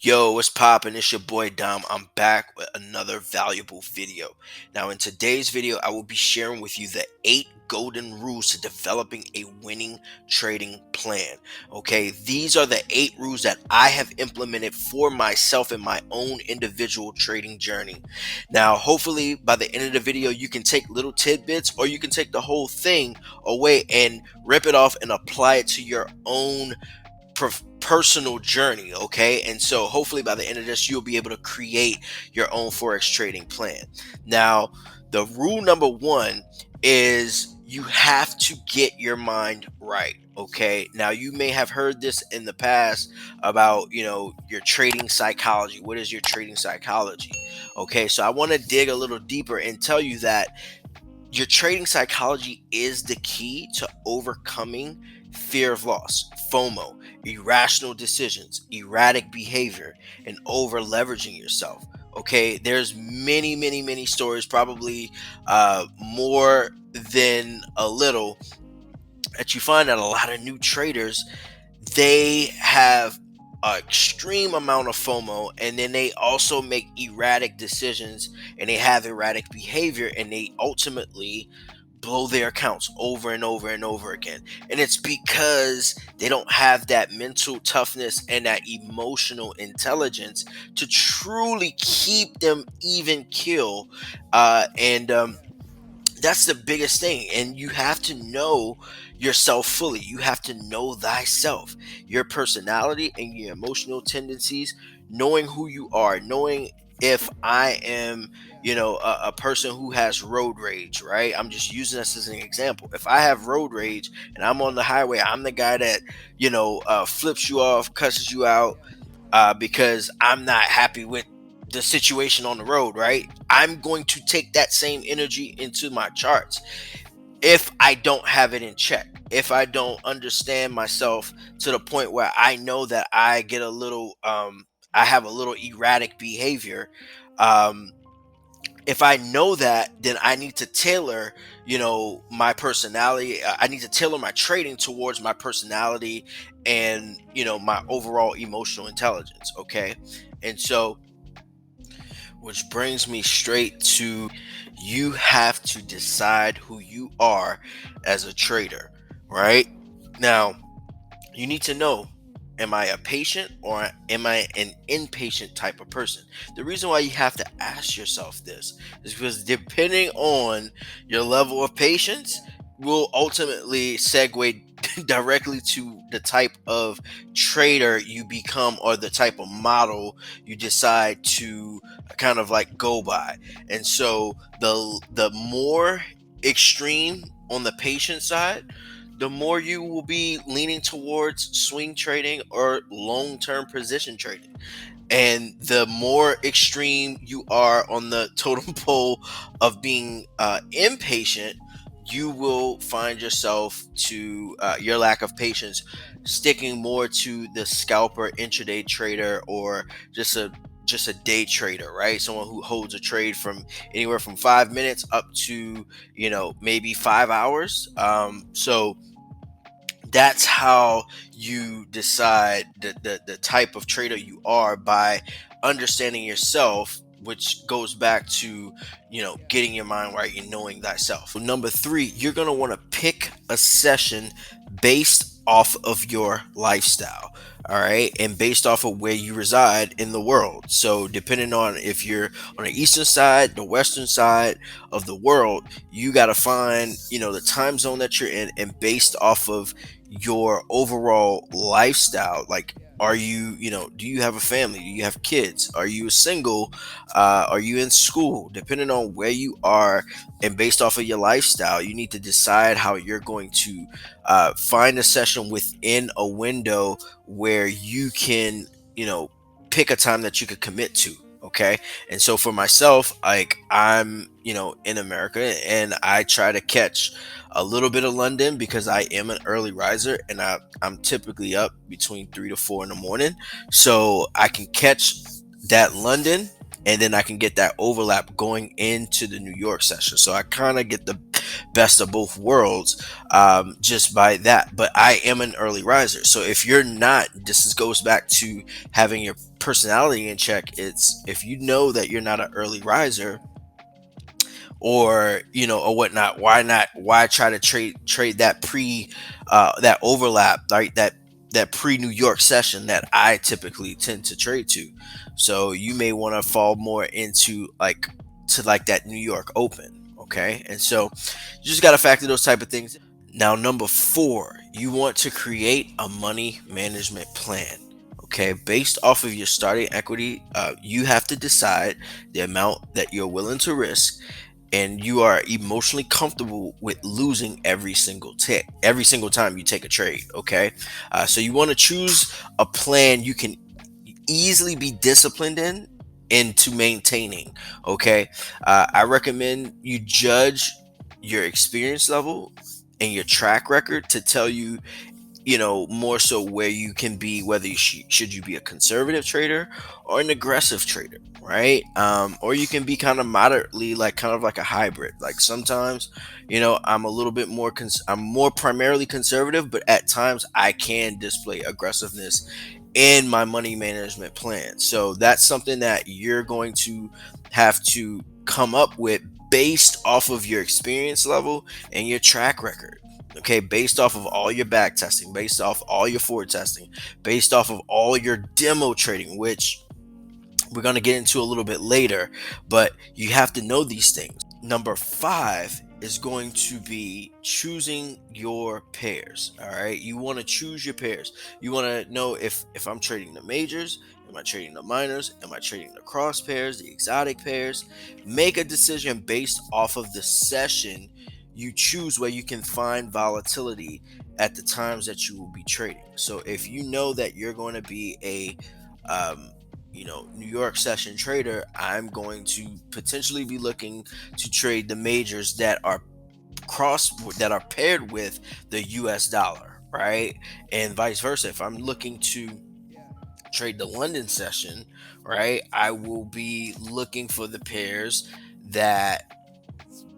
Yo, what's poppin'? It's your boy Dom. I'm back with another valuable video. Now, in today's video, I will be sharing with you the 8 golden rules to developing a winning trading plan. Okay, these are the 8 rules that I have implemented for myself in my own individual trading journey. Now, hopefully, by the end of the video, you can take little tidbits or you can take the whole thing away and rip it off and apply it to your own personal journey. Okay, and so hopefully by the end of this you'll be able to create your own forex trading plan. Now, the rule number one is you have to get your mind right. Okay, now you may have heard this in the past about your trading psychology. What is your trading psychology? Okay, so I want to dig a little deeper and tell you that your trading psychology is the key to overcoming fear of loss, FOMO, irrational decisions, erratic behavior, and over leveraging yourself. Okay, there's many stories, probably more than a little, that you find that a lot of new traders, they have an extreme amount of FOMO, and then they also make erratic decisions and they have erratic behavior, and they ultimately blow their accounts over and over and over again. And it's because they don't have that mental toughness and that emotional intelligence to truly keep them even kill. And that's the biggest thing. And you have to know yourself fully. You have to know thyself, your personality and your emotional tendencies, knowing who you are, knowing if I am, a person who has road rage, right? I'm just using this as an example. If I have road rage and I'm on the highway, I'm the guy that, flips you off, cusses you out, because I'm not happy with the situation on the road, right? I'm going to take that same energy into my charts if I don't have it in check. If I don't understand myself to the point where I know that I get a little, I have a little erratic behavior. Um, if I know that, then I need to tailor, my personality. I need to tailor my trading towards my personality and, my overall emotional intelligence. Okay. And so, which brings me straight to, you have to decide who you are as a trader, right? Now, you need to know, am I a patient or am I an impatient type of person? The reason why you have to ask yourself this is because depending on your level of patience will ultimately segue directly to the type of trader you become or the type of model you decide to kind of like go by. And so the more extreme on the patient side, the more you will be leaning towards swing trading or long-term position trading. And the more extreme you are on the totem pole of being impatient, you will find yourself to your lack of patience sticking more to the scalper, intraday trader, or just a day trader, right? Someone who holds a trade from anywhere from 5 minutes up to maybe 5 hours. So that's how you decide the type of trader you are, by understanding yourself, which goes back to getting your mind right and knowing thyself. So number three, you're going to want to pick a session based off of your lifestyle. All right, and based off of where you reside in the world. So depending on if you're on the eastern side, the western side of the world, you got to find the time zone that you're in, and based off of your overall lifestyle, like, are you, do you have a family, do you have kids, are you single, are you in school? Depending on where you are and based off of your lifestyle, you need to decide how you're going to find a session within a window where you can pick a time that you could commit to. Okay, and so for myself, like, I'm in America, and I try to catch a little bit of London because I am an early riser, and I'm typically up between 3 to 4 in the morning. So I can catch that London, and then I can get that overlap going into the New York session. So I kind of get the best of both worlds, just by that. But I am an early riser. So if you're not, goes back to having your personality in check. It's if you know that you're not an early riser, or or whatnot, why try to trade that that overlap, right? That pre New York session that I typically tend to trade to. So you may want to fall more into like that New York Open. Okay, and so you just got to factor those type of things. Now, number four, you want to create a money management plan. Okay, based off of your starting equity, you have to decide the amount that you're willing to risk, and you are emotionally comfortable with losing every single time you take a trade. Okay, so you want to choose a plan you can easily be disciplined in into maintaining. Okay, I recommend you judge your experience level and your track record to tell you, more so where you can be, whether should you be a conservative trader or an aggressive trader, right? Or you can be kind of moderately, like kind of like a hybrid. Like sometimes, I'm a little bit more I'm more primarily conservative, but at times I can display aggressiveness in my money management plan. So that's something that you're going to have to come up with based off of your experience level and your track record. Okay, based off of all your back testing, based off all your forward testing, based off of all your demo trading, which we're going to get into a little bit later, but you have to know these things. Number five is going to be choosing your pairs. All right, you want to choose your pairs. You want to know if I'm trading the majors, am I trading the minors, am I trading the cross pairs, the exotic pairs. Make a decision based off of the session you choose, where you can find volatility at the times that you will be trading. So if you know that you're going to be a New York session trader, I'm going to potentially be looking to trade the majors that are paired with the US dollar, right? And vice versa. If I'm looking to trade the London session, right, I will be looking for the pairs that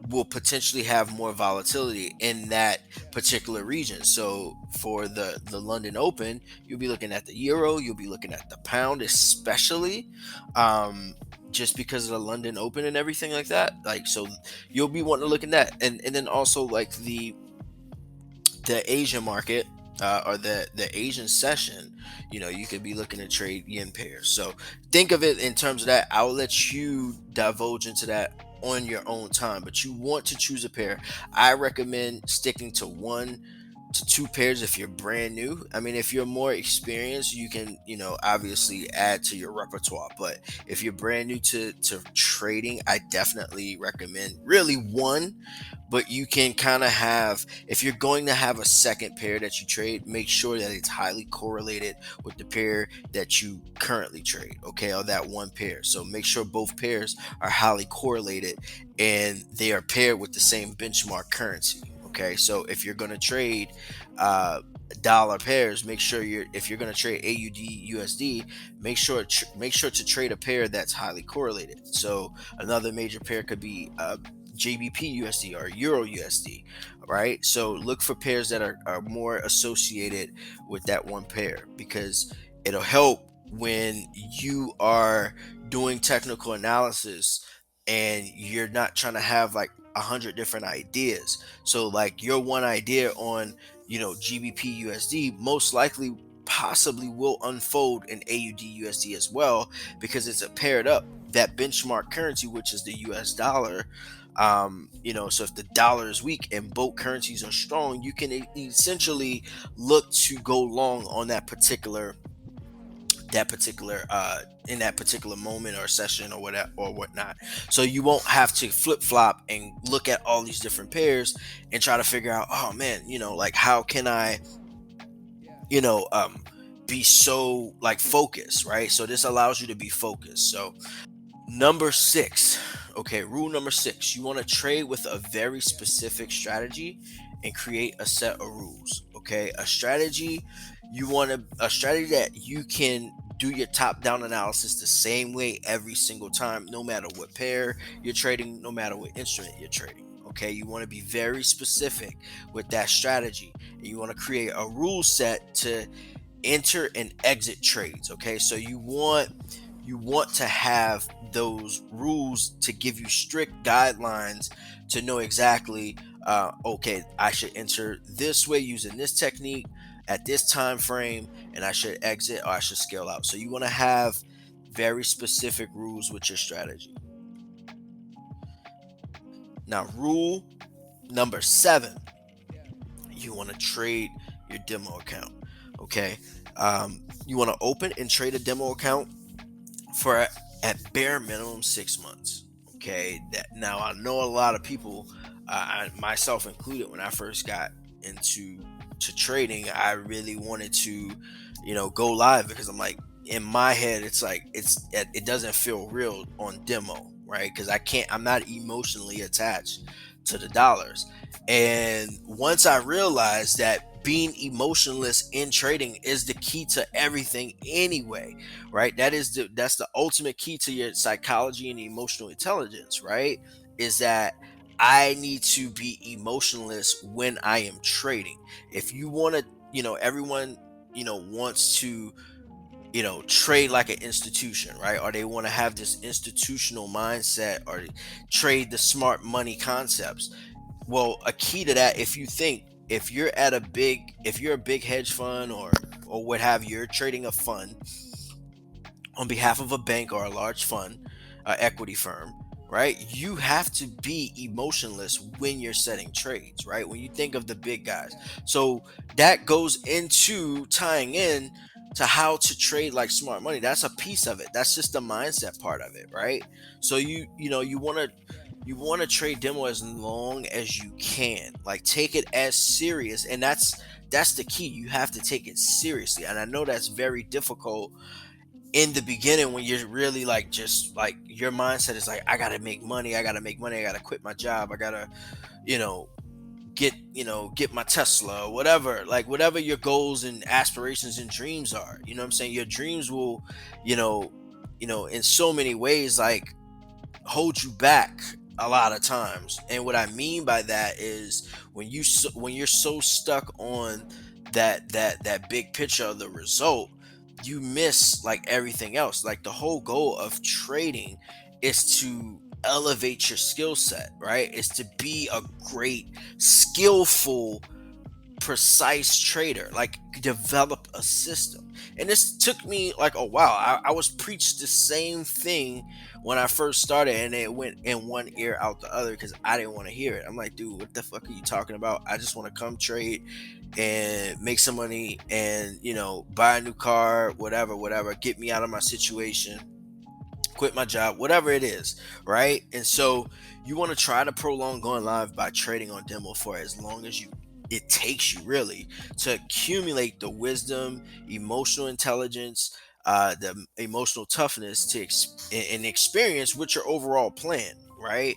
will potentially have more volatility in that particular region. So for the London Open, you'll be looking at the euro, you'll be looking at the pound, especially, just because of the London Open and everything like that. Like, so you'll be wanting to look at that, and then also like the Asian market, or the Asian session. You could be looking to trade yen pairs. So think of it in terms of that. I'll let you divulge into that on your own time, but you want to choose a pair. I recommend sticking to 1 to 2 pairs if you're brand new. I mean, if you're more experienced, you can, obviously add to your repertoire. But if you're brand new to trading, I definitely recommend really one. But you can kind of have, if you're going to have a second pair that you trade, make sure that it's highly correlated with the pair that you currently trade, okay, or that one pair. So make sure both pairs are highly correlated and they are paired with the same benchmark currency. Okay, so if you're going to trade uh, dollar pairs, make sure if you're going to trade AUD USD, make sure to trade a pair that's highly correlated. So another major pair could be JBP USD or Euro USD, right? So look for pairs that are more associated with that one pair, because it'll help when you are doing technical analysis and you're not trying to have like 100 different ideas. So like your one idea on GBP USD most likely possibly will unfold in AUD USD as well, because it's a paired up that benchmark currency, which is the US dollar. So if the dollar is weak and both currencies are strong, you can essentially look to go long on in that particular moment or session or whatever or whatnot. So you won't have to flip flop and look at all these different pairs and try to figure out, oh man, like how can I you know um be so like focused, right? So this allows you to be focused. So number six, okay, rule number six, you want to trade with a very specific strategy and create a set of rules. Okay, a strategy that you can do your top down analysis the same way every single time, no matter what pair you're trading, no matter what instrument you're trading. Okay, you want to be very specific with that strategy, and you want to create a rule set to enter and exit trades. Okay, so you want to have those rules to give you strict guidelines to know exactly, okay, I should enter this way using this technique at this time frame, and I should exit or I should scale out. So you want to have very specific rules with your strategy. Now, rule number 7, you want to trade your demo account. Okay, you want to open and trade a demo account for at bare minimum 6 months. Okay, that now I know a lot of people, myself included, when I first got into trading, I really wanted to, go live, because I'm like, in my head, it's like it doesn't feel real on demo, right? Because I'm not emotionally attached to the dollars. And once I realized that being emotionless in trading is the key to everything anyway, right? That's the ultimate key to your psychology and emotional intelligence, right? Is that I need to be emotionless when I am trading. If you want to, everyone, wants to, trade like an institution, right? Or they want to have this institutional mindset, or trade the smart money concepts. Well, a key to that, if you're a big hedge fund, or what have you, you're trading a fund on behalf of a bank or a large fund, equity firm, right? You have to be emotionless when you're setting trades, right? When you think of the big guys. So that goes into tying in to how to trade like smart money. That's a piece of it. That's just the mindset part of it, right? So you want to trade demo as long as you can. Like, take it as serious, and that's the key. You have to take it seriously. And I know that's very difficult in the beginning, when you're really like, just like, your mindset is like, I gotta make money, I gotta quit my job, I gotta, you know get my Tesla, or whatever, like, whatever your goals and aspirations and dreams are. You know what I'm saying? Your dreams will, you know in so many ways, like, hold you back a lot of times. And what I mean by that is, when you're so stuck on that big picture of the result, you miss like everything else. Like, the whole goal of trading is to elevate your skill set, right? Is to be a great, skillful, precise trader, like, develop a system. And this took me like a while. I was preached the same thing when I first started, and it went in one ear out the other, because I didn't want to hear it. I'm like, dude, what the fuck are you talking about? I just want to come trade and make some money, and buy a new car, whatever, get me out of my situation, quit my job, whatever it is, right? And so you want to try to prolong going live by trading on demo for as long as it takes you, really, to accumulate the wisdom, emotional intelligence, the emotional toughness and experience with your overall plan, right?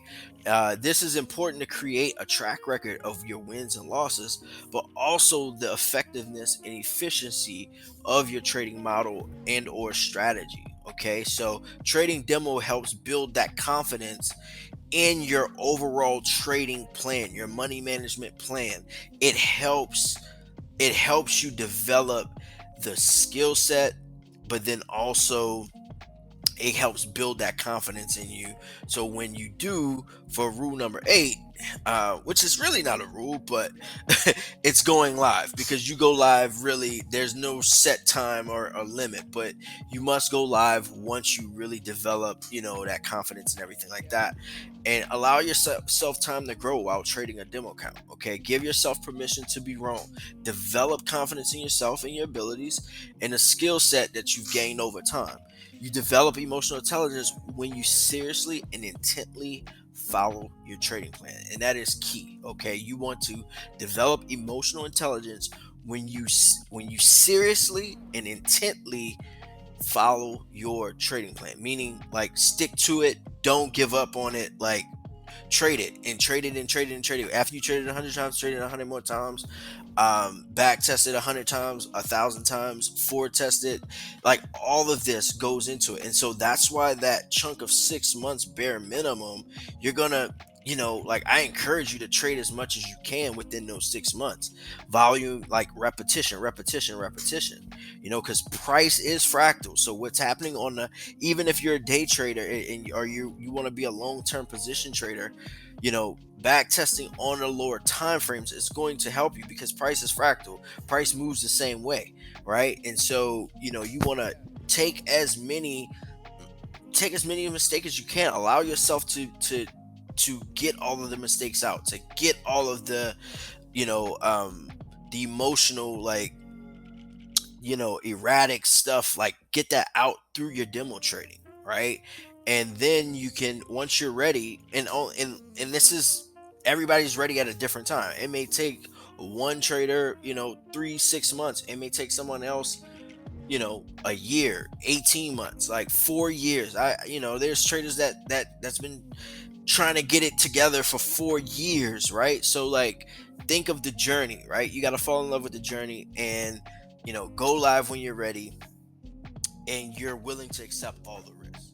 This is important to create a track record of your wins and losses, but also the effectiveness and efficiency of your trading model and or strategy. Okay, so trading demo helps build that confidence in your overall trading plan, your money management plan. It helps you develop the skill set, but then also it helps build that confidence in you. So when you do, for rule number 8, which is really not a rule, but it's going live, because you go live, really, there's no set time or a limit, but you must go live once you really develop, that confidence and everything like that. And allow yourself time to grow while trading a demo account. Okay, give yourself permission to be wrong. Develop confidence in yourself and your abilities, and a skill set that you've gained over time. You develop emotional intelligence when you seriously and intently follow your trading plan, and that is key. Okay, you want to develop emotional intelligence when you seriously and intently follow your trading plan, meaning, like, stick to it, don't give up on it, like, trade it and trade it and trade it and trade it. After you trade it 100 times, trade it 100 more times, back test it 100 times, 1,000 times, forward test it. Like, all of this goes into it. And so that's why that chunk of 6 months bare minimum, you're gonna like, I encourage you to trade as much as you can within those 6 months. Volume, like repetition, repetition, repetition. Because price is fractal. So what's happening on the, even if you're a day trader or you want to be a long-term position trader, back testing on the lower time frames is going to help you, because price is fractal. Price moves the same way, right? And so, you want to take as many take as many mistakes as you can. Allow yourself to get all of the mistakes out, to get all of the emotional, like, erratic stuff, like, get that out through your demo trading, right? And then you can, once you're ready, and this is, everybody's ready at a different time. It may take one trader, 3 6 months. It may take someone else, a year, 18 months, like 4 years. There's traders that's been trying to get it together for 4 years, right? So, like, think of the journey, right? You got to fall in love with the journey, and go live when you're ready and you're willing to accept all the risks.